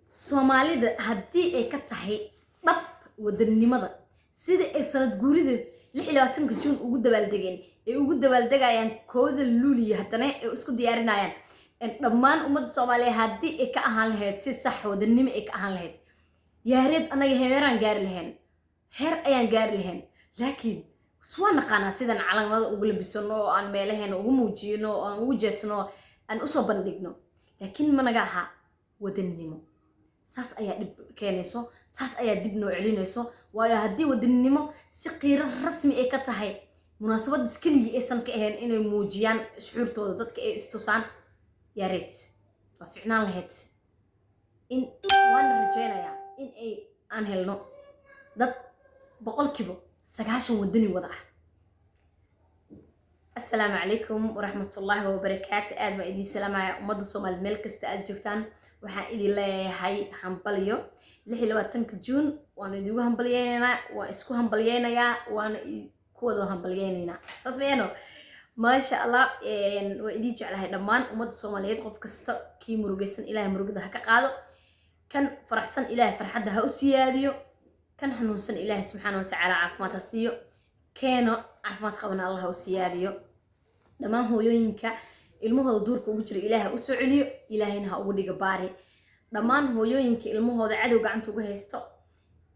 Soomaalida haddii ay ka tahay dhab wadannimada sida ay sanad guurida 26 Juun ugu dabaaldegeen ay ugu dabaaldegayaan kooda Luuliyo haddana ay isku diyaarinayaan dhammaan ummadda Soomaaliyeed haddii ay ka ahaan lahayd si sax wadannimo ay ka ahaan lahayd yaareed anaga heeraan gaari lahayn heer ayaan gaari lahayn laakiin soo naqaana sidan calamada ugu labisano oo aan meelaheena ugu muujino oo aan ugu jeesno aan u soo bandhigno laakiin managa aha wadannimo saas ayaa dib keenayso saas ayaa dib noo celinayso waayo haddii wadannimo si qiiro rasmi ay ka tahay munaasabad iskaliya aysan ka ahayn inay muujiyaan shucuurtooda dadka ay istusaan yaareed waa ficnaan lahayd in waan rajaynayaa in ay aan helno dad boqolkiiba 90 wadani wada ah. السلام عليكم ورحمة الله وبركاته. ما إدي سلام على أمد الصومال الملك استأجرتان وحا إدي الله هاي همبليو لحي لو أتنك جون وانا ديو همبليينا واسكو همبليينا يا وانا كودو همبليينا ساس بيانو ما شاء الله وإدي جعل هاي دمان أمد الصوماليات قف كستا كي مروجيسن إلهي مروجده هكا قادو كان فرحسن إلهي فرحدها أسياديو كان حنوسن إلهي سبحانه وتعالى عافمات السيو كانوا عافمات قبنا الله أسياديو dhammaan hooyooyinka ilmahooda duurka ugu jira ilaahay u soo celiyo ilaahayna ha ugu dhiga baari dhammaan hooyooyinka ilmahooda cadow gacanta ugu haysto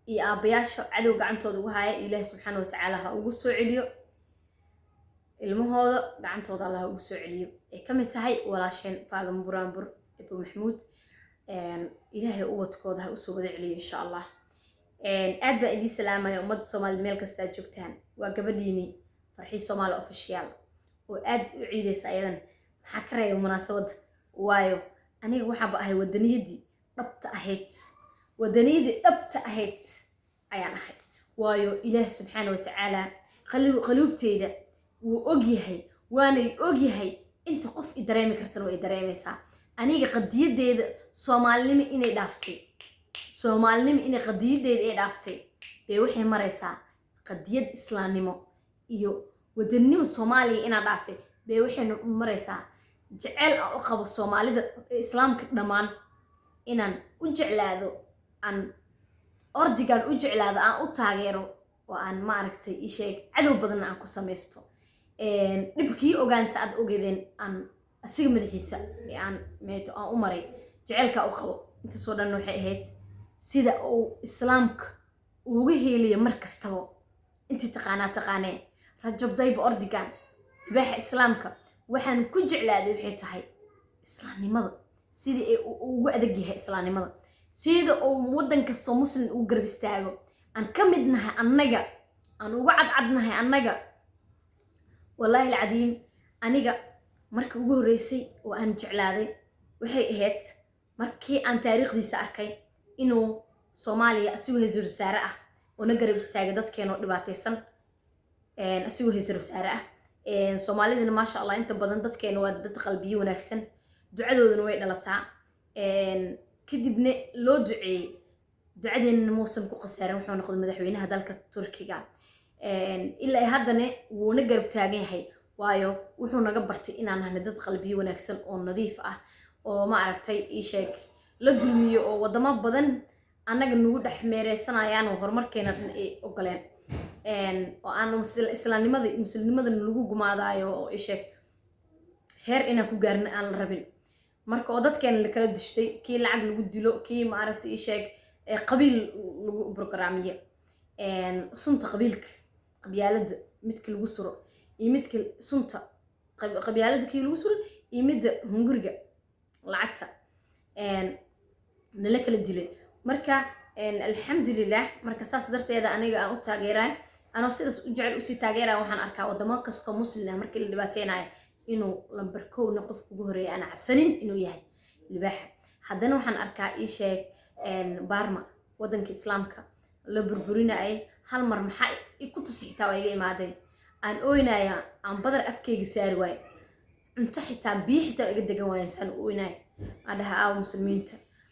iyo aabayaasha cadow gacantooda ugu haya ilaahay subxaanahu wa tacaala ha ugu soo celiyo ilmahooda gacantooda allah ugu soo celiyo ay ka mid tahay walaasheen Faadimo Buraanbur Abu Maxmuud ilaahay ubadkooda ha u soo wada celiyo insha Allah aad baa idin salaamaya ummadda Soomaaliyeed meel kasta aad joogtaan waa gabadhiini Farxii Soomaali official وأد عيدة سعيدا حكري مناسبة وايو أنا وحب أهي ودنيدي ربط أهيت ودنيدي ربط أهيت أيان أهي وايو إله سبحانه وتعالى قلوب تيدا وأجيهي وأنا أجيهي أنت قف إدرامي كرتن وإدرامي سا أنا قديد ديد صومالني إني دافتي صومالني إني قديد ديد إيه دافتي بيوحي مريسا قديد إسلامنمو إيو wadannimo Soomaaliya ina dhaafay bay waxaynu maraysaa jecel oo qabo Soomaalida islaamka dhamaan inaan u jeclaado aan ordigan u jeclaado aan u taageero oo aan ma aragtay ii sheeg cadow badan aan ku sameesto dhibkii ogaanta aad ogeedeen aan asiga madaxiisa aan meeto aan u maray jecelka u qabo inta soo dhan waxay ahayd sida uu islaamka uga heeliyo mar kastaba intii taqaanee رجب ضيب أردقان بح إسلامك وحن كجع لادي وحيتهاي إسلامي ماذا سيدي وقدقيها إسلامي ماذا سيدي ودن كستو مسلم وقرب استاغو أن كمدناها النجا أن وقعد عدناها النجا والله العظيم أنيجا مركي وجوه رئيسي وأن جعلادي وحي إهت مركي أن تاريخ دي سأركي إنه صوماليا أسوه زور سارة ونقرب استاغو دات كانوا دباتيسن أسيو هيسر وسارة Soomaalida ما شاء الله أنت بدن dadkeena waa dad qalbiyo wanaagsan ducadooduna way dhalataa kadibna loo duceeyay ducadeena muusan ku qasaarin wuxuu noqday madaxweynaha dalka Turkiga ilaa haddana wuu na garab taagan yahay waayo wuxuu naga bartay inaan nahay dad qalbiyo wanaagsan oo nadiif ah oo ma aragtay ii sheeg la dulmiyo oo wadamo badan anaga nagu dhaxmeereysanayaan oo horumarkeena ay ogoleen وأنا مسلمة نلقو جماعة أو إيشك هير إنا كوجارن أنا ربين مركو عادات كان اللي كانت تشتي كي العقل ودلو كي ما عرفت إيشك قبيل برنامجية صنت قبيلك قبيلة متكل وسر يمتكل صنت قبيلة كي الوسر يمد هنجرجة لعتها نلك الدليل مركا الحمد لله مركا ساس درت هذا أنا أتاجران أنا سيدس أجعل أسي تاجران وحن أركا ودما كستو مسلم مركا اللي باتينا إنه لمبركو نقف جهري أنا عبسنين إنه يهي الباح حدنا وحن أركا إيش بارما ودنك إسلامك لبربرينا أي هالمر محي كنت سحتا ويجي معدي أن أوينا يا أن بدر أفكي جسار واي أنت حتى بيحتا يقد جوان إنسان أوينا هذا هاو مسلمين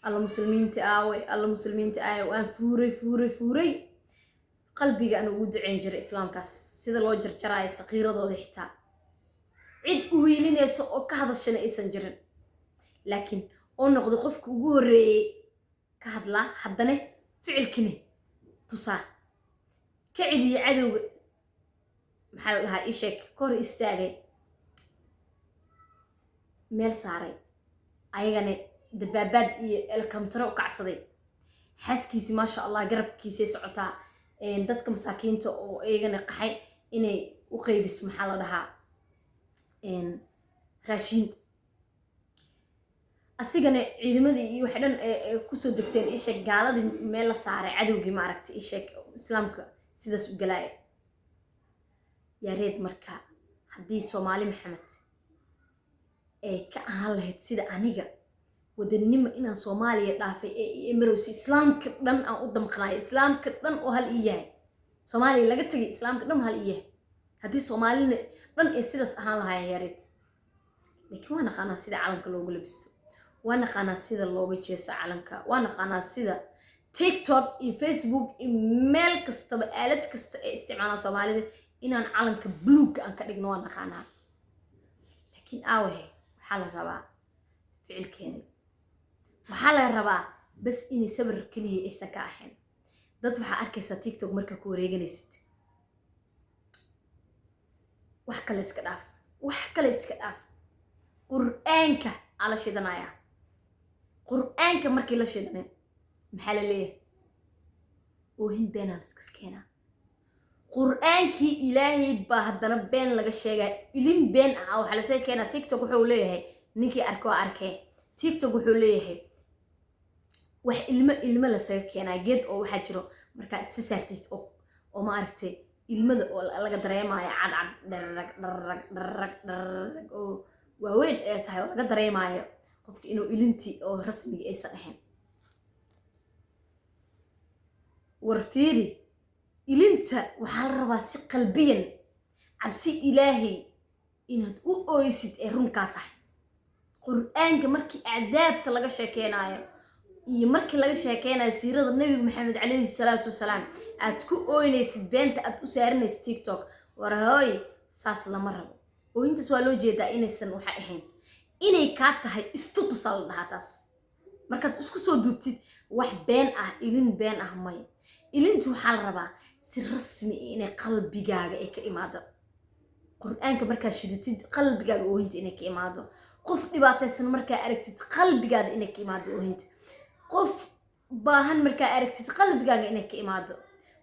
الله مسلمين تآوي الله مسلمين تآوي وأنا فوري قلبي أنا ودعين جر إسلام كاس سيد الله جر جراي صغيرة ضد حتى عيد ويلين يسوق كهذا الشيء إنسان جرن لكن أنا قد قفك وجوري ka hadlaa haddana ficilkini tusaa ka celiya cadowga maxaa la dhahaa ii sheeg kor istaagay meel saaray ayagana dabaabaad iyo elkamtaro u kacsaday xaaskiisi maasha allah garabkiisay socotaa dadka masaakiinta oo ayagana qaxay inay u qaybiso maxaa la dhahaa raashin asigana ciidamadii iyo wax dhan kusoo degteen ii sheeg gaaladii meel la saaray cadowgii maaragtay ii sheeg islaamka sidaas u galaaya yaa reed marka haddii Soomaali Maxamed ay ka ahaan lahayd sida aniga wadannimo inaan Soomaaliya dhaafay ee marowsi islaamka dhan aan u damqanayo islaamka dhan oo hal ii yahay Soomaaliya laga tagay islaamka dhan hal ii yahay haddii Soomaalina dhan ay sidaas ahaan lahaayeen yaa reed laakiin waan aqaanaa sida calanka loogu labisto waan aqaanaa sida looga jeeso calanka waan aqaanaa sida TikTok iyo Facebook iyo meel kastaba aalad kasta ee isticmaalaan Soomaalida inaan calanka buluug aan ka dhigno waan aqaanaa laakiin aawahe waxaa la rabaa ficilkeena waxaa la rabaa bas inay sabir kaliya aysan ka ahayn dad waxaa arkaysaa TikTok marka ku wareeganaysid wax kale iska dhaaf qur'aanka ala shidanaya qur'aanka markii la shidanay maxaa la leeyahay oohin beenaan iska keenaa qur'aankii ilaahay baa haddana been laga sheegaa ilin been ah waxa la soo keenaa TikTok wuxuu leeyahay ninkii arkay TikTok wuxuu leeyahay wax ilmo la soo keenaa geed oo waxa jiro marka istisaartiis oo ma aragtay ilmada oo laga dareemayo cad oo waaweyn ee tahay laga dareemayo qofka inuu ilintii oo rasmiga aysan ahayn warfiiri ilinta waxaa la rabaa si qalbiyan cabsi ilaahay inaad u ooysid ee runkaa tahay qur'aanka markii acdaabta laga sheekeenayo iyo markii laga sheekeenayo siirada nabiga maxamed calayhi salaatu wasalaam aad ku ooynaysid beenta aad u saarinaysid TikTok war hooy saas lama rabo ooyintaas waa loo jeedaa inaysan waxa ahayn inay kaa tahay istutusal dhahaa taas markaad isku soo duubtid wax been ah ilin been ah may ilintu waxaa la rabaa si rasmi inay qalbigaaga ay ka imaado qur'aanka markaa shidatid qalbigaaga oohinta inay ka imaado qof dhibaataysan markaa aragtid qalbigaaga inay ka imaado oohinta qof baahan markaa aragtid qalbigaaga inay ka imaado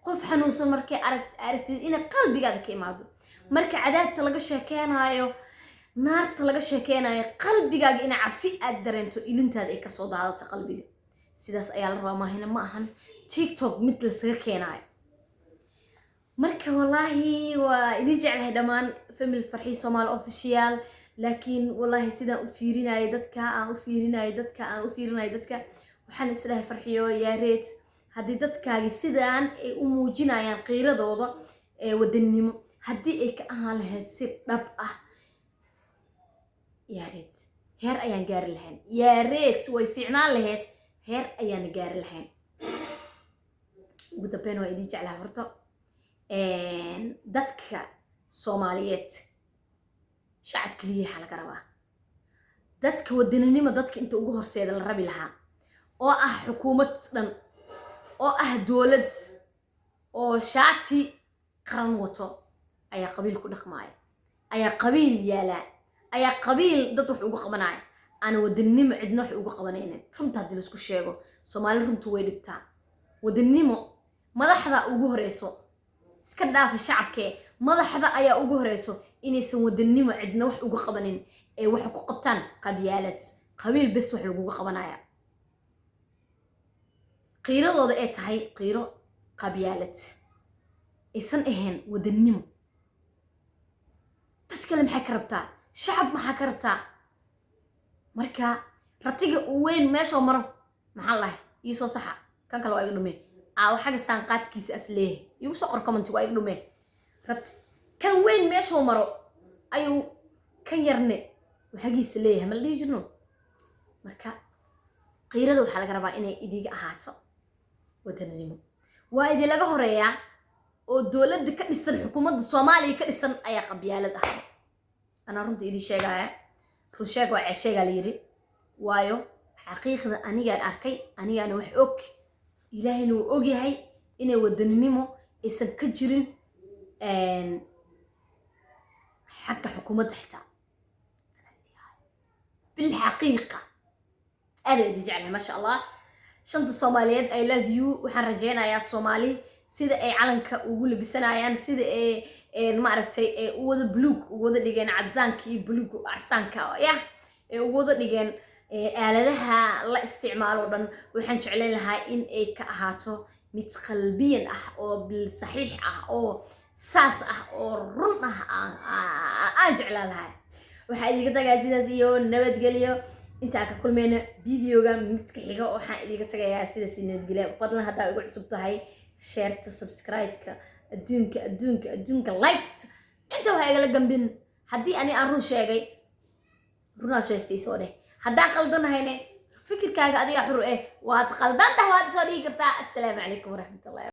qof xanuunsan markaa aragtid inay qalbigaaga ka imaado marka cadaabta laga sheekeenayo naarta laga sheekeenayo qalbigaaga inay cabsi aad dareento ilintaada ay ka soo daadato qalbiga sidaas ayaa la rabaa maahina ma ahan TikTok mid la saga keenayo marka wallahi waa idin jeclahay dhamaan family farxii Soomaali official laakiin wallahi sidaan u fiirinayo dadka waxaan islahay farxiyo yaa reed haddii dadkaagi sidaan ay u muujinayaan qiiradooda ee wadannimo haddii ay ka ahaan lahayd si dhab ah yaa reed heer ayaan gaari lahayn yaa reed way fiicnaan lahayd heer ayaan gaari lahayn ugu dambeyn waa idin jeclahay horta dadka Soomaaliyeed shacab kaliya waxa laga rabaa dadka wadannimo dadka inta ugu horseeda la rabi lahaa oo ah xukuumad dhan oo ah dawlad oo shaati qaran wato ayaa qabiil ku dhaqmaaya ayaa qabiil yaala ayaa qabiil dad wax ugu qabanaya ana wadannimo cidna wax ugu qabanaynin runta hadii la isku sheego Soomaali runtu way dhibtaa wadannimo madaxda ugu horeyso iska dhaafa shacabkee madaxda ayaa ugu horeyso inaysan wadannimo cidna wax ugu qabanin ee wax ku qabtaan qabyaalad qabiil bas wax lagu qabanaya qiiradooda ay tahay qiiro qabyaalad aysan ahayn wadannimo dad kale maxay ka rabtaa shacab maxaa ka rabtaa marka ratiga weyn meesha maro maxaa lahay ii soo saxa kan kale waa iga dhumay waxaga saan qaadkiisa asleeh igu soo qor comment waa iga dhumay kan weyn meesha maro ayuu kan yarne waxagiisa leeyahay ma la dhihi jirno marka qiirada waxaa laga rabaa inay idiga ahaato wadannimo waa idin laga horeeyaa oo dawladda ka dhisan xukuumadda Soomaaliya ka dhisan ayaa qabyaalad ah ana runta idin sheegaya run sheeg waa ceeb sheega la yiri waayo xaqiiqda anigaan arkay anigaana wax og ilaahayna wuu og yahay inay wadaninimo aysan ka jirin xagga xukuumadda xitaa bilxaqiiqa aada idin jeclahay maasha allah shanta soomaaliyeed I love you waxaan rajaynayaa soomaali sida ay calanka ugu labisanayaan sida ay maaragtay u wada buluug ugu wada dhigeen cadaanka iyo buluug acsaanka yah ee ugu wada dhigeen aaladaha la isticmaalo dhan waxaan jeclaan lahaa in ay ka ahaato mid qalbiyan ah oo bil saxiix ah oo saas ah oo run ah aan jeclaan lahaa waxaa idiga tagayaa sidaas iyo nabadgelyo inta ka kulmayna videoga midka xiga waxaan idiga tagayaa sidaas nabadgelyo fadlan haddaa ugu cusub tahay share subscribe-ka adduunka like inta waxa igala gambin haddii aan run sheegay runaa sheegtay soo dheh haddaan qaldanahayne fikirkaaga adiga xur waad qaldan tahay waad soo dhigi kartaa assalaamu calaykum waraxmatullahi